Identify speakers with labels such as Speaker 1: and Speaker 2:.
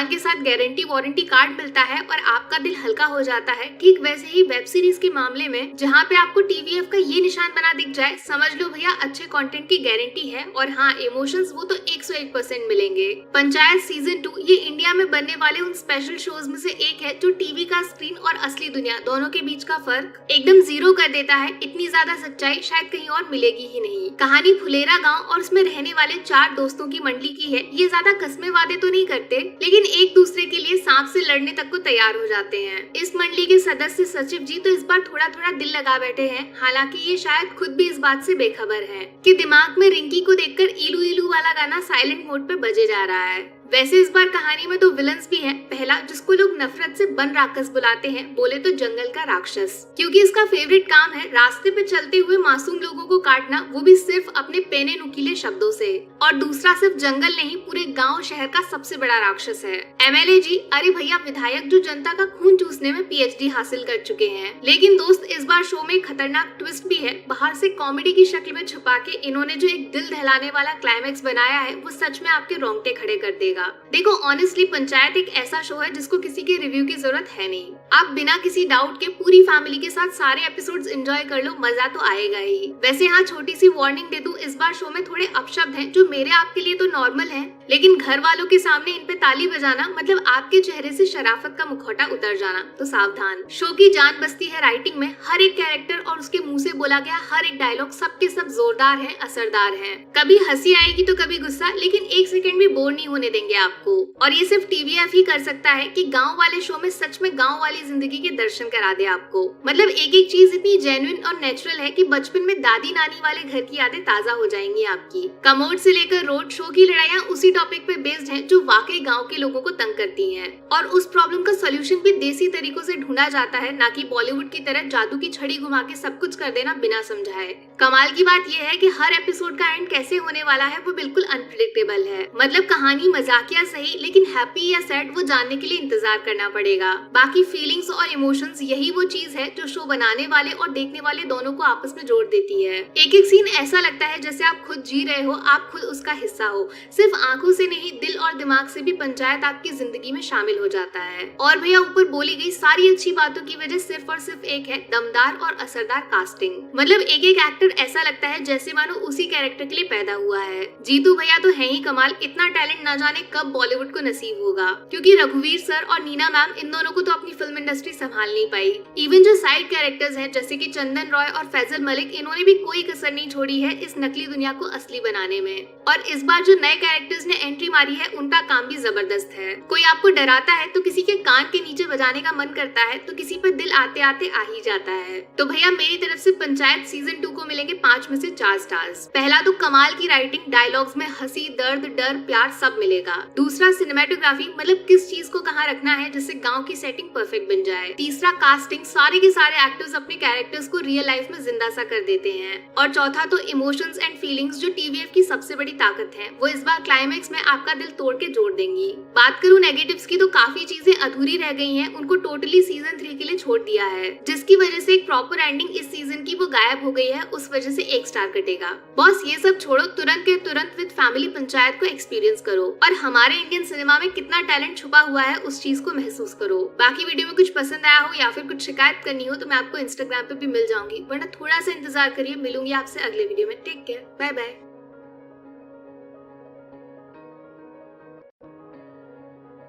Speaker 1: के साथ guarantee warranty card मिलता है और आपका दिल हल्का हो जाता है। ठीक वैसे ही वेब सीरीज के मामले में जहाँ पे आपको टीवीएफ का ये निशान बना दिख जाए, समझ लो भैया अच्छे कंटेंट की गारंटी है। और हाँ, इमोशंस वो तो 101% मिलेंगे। पंचायत सीजन 2 ये इंडिया में बनने वाले उन स्पेशल शोज में से एक है जो टीवी का स्क्रीन और असली दुनिया दोनों के बीच का फर्क एकदम जीरो कर देता है। इतनी ज्यादा सच्चाई शायद कहीं और मिलेगी ही नहीं। कहानी फुलेरा गांव और उसमें रहने वाले 4 दोस्तों की मंडली की है। ये ज्यादा कस्मे वादे तो नहीं करते, लेकिन एक दूसरे के लिए सांप से लड़ने तक को तैयार हो जाते हैं। इस मंडली के सदस्य सचिव जी तो इस बार थोड़ा थोड़ा दिल लगा बैठे हैं। हालांकि ये शायद खुद भी इस बात से बेखबर है कि दिमाग में रिंकी को देखकर इलू इलू वाला गाना साइलेंट मोड पे बजे जा रहा है। वैसे इस बार कहानी में 2 विलन्स भी हैं। पहला, जिसको लोग नफरत से बन राक्षस बुलाते हैं, बोले तो जंगल का राक्षस, क्योंकि इसका फेवरेट काम है रास्ते पे चलते हुए मासूम लोगों को काटना, वो भी सिर्फ अपने पेने नुकीले शब्दों से। और दूसरा सिर्फ जंगल नहीं, पूरे गांव शहर का सबसे बड़ा राक्षस है एमएलए जी। अरे भैया विधायक जो जनता का खून चूसने में पीएचडी हासिल कर चुके हैं। लेकिन दोस्त, इस बार शो में खतरनाक ट्विस्ट भी है। बाहर से कॉमेडी की शक्ल में छुपा के इन्होंने जो एक दिल दहलाने वाला क्लाइमैक्स बनाया है, वो सच में आपके रोंगटे खड़े कर देगा। देखो ऑनेस्टली, पंचायत एक ऐसा शो है जिसको किसी के रिव्यू की जरूरत है नहीं। आप बिना किसी डाउट के पूरी फैमिली के साथ सारे एपिसोड्स एंजॉय कर लो, मजा तो आएगा ही। वैसे यहाँ छोटी सी वार्निंग दे दूं, इस बार शो में थोड़े अपशब्द हैं जो मेरे आपके लिए तो नॉर्मल है, लेकिन घर वालों के सामने इन पे ताली बजाना मतलब आपके चेहरे से शराफत का मुखौटा उतर जाना, तो सावधान। शो की जान बसती है राइटिंग में। हर एक कैरेक्टर और उसके मुंह से बोला गया हर एक डायलॉग सबके सब जोरदार है, असरदार है। कभी हंसी आएगी तो कभी गुस्सा, लेकिन 1 सेकंड भी बोर नहीं होने देंगे आपको। और ये सिर्फ टीवीएफ ही कर सकता है कि गांव वाले शो में सच में गांव वाली जिंदगी के दर्शन करा दे आपको। मतलब एक एक चीज इतनी जेन्युइन और नेचुरल है कि बचपन में दादी नानी वाले घर की यादें ताजा हो जाएंगी आपकी। कमोड से लेकर रोड शो की लड़ाइयाँ उसी टॉपिक पे बेस्ड हैं जो वाकई गांव के लोगों को तंग करती हैं। और उस प्रॉब्लम का सोल्यूशन भी देसी तरीकों से ढूंढा जाता है, ना कि बॉलीवुड की तरह जादू की छड़ी घुमा के सब कुछ कर देना बिना समझाए। कमाल की बात यह है कि हर एपिसोड का एंड कैसे होने वाला है वो बिल्कुल अनप्रिडिक्टेबल है। मतलब कहानी मजाकिया सही, लेकिन हैप्पी या सैड वो जानने के लिए इंतजार करना पड़ेगा। बाकी फीलिंग्स और इमोशंस यही वो चीज है जो शो बनाने वाले और देखने वाले दोनों को आपस में जोड़ देती है। एक एक सीन ऐसा लगता है जैसे आप खुद जी रहे हो, आप खुद उसका हिस्सा हो। सिर्फ आंखों से नहीं, दिल और दिमाग से भी पंचायत आपकी जिंदगी में शामिल हो जाता है। और भैया ऊपर बोली गई सारी अच्छी बातों की वजह सिर्फ और सिर्फ एक है, दमदार और असरदार कास्टिंग। मतलब एक एक एक्टर ऐसा लगता है जैसे मानो उसी कैरेक्टर के लिए पैदा हुआ है। जीतू भैया तो है ही कमाल। इतना टैलेंट ना जाने कब बॉलीवुड को नसीब होगा, क्योंकि रघुवीर सर और नीना मैम इन दोनों को तो अपनी फिल्म इंडस्ट्री संभाल नहीं पाई। इवन जो साइड कैरेक्टर्स हैं जैसे कि चंदन रॉय और फैजल मलिक, इन्होंने भी कोई कसर नहीं छोड़ी है इस नकली दुनिया को असली बनाने में। और इस बार जो नए कैरेक्टर्स ने एंट्री मारी है उनका काम भी जबरदस्त है। कोई आपको डराता है तो किसी के कान के नीचे बजाने का मन करता है, तो किसी पर दिल आते आते आ ही जाता है। तो भैया मेरी तरफ से पंचायत सीजन 2 को मिलेंगे 5 में से 4 स्टार्स। पहला तो कमाल की राइटिंग, डायलॉग्स में हंसी, दर्द, डर, प्यार सब मिलेगा। दूसरा सिनेमेटोग्राफी, मतलब किस चीज को कहाँ रखना है जिससे गांव की सेटिंग परफेक्ट बन जाए। तीसरा कास्टिंग, सारे के सारे एक्टर्स अपने कैरेक्टर्स को रियल लाइफ में जिंदा सा कर देते हैं। और चौथा तो इमोशंस एंड फीलिंग्स, जो टीवीएफ की सबसे बड़ी ताकत है, वो इस बार क्लाइमैक्स में आपका दिल तोड़ के जोड़ देंगी। बात करूं नेगेटिव्स की तो काफी चीजें अधूरी रह गई हैं, उनको टोटली सीजन 3 के लिए छोड़ दिया है, जिसकी वजह से एक प्रॉपर एंडिंग इस सीजन की वो गायब हो गई है। उस वजह से 1 स्टार कटेगा। बॉस ये सब छोड़ो, तुरंत के तुरंत विद फैमिली पंचायत को एक्सपीरियंस करो और हमारे इंडियन सिनेमा में कितना टैलेंट छुपा हुआ है उस चीज को महसूस करो। बाकी वीडियो में कुछ पसंद आया हो या फिर कुछ शिकायत करनी हो तो मैं आपको इंस्टाग्राम पे भी मिल जाऊंगी, वरना थोड़ा सा इंतजार करिए। मिलूंगी आपसे अगले वीडियो में। Take care, bye bye.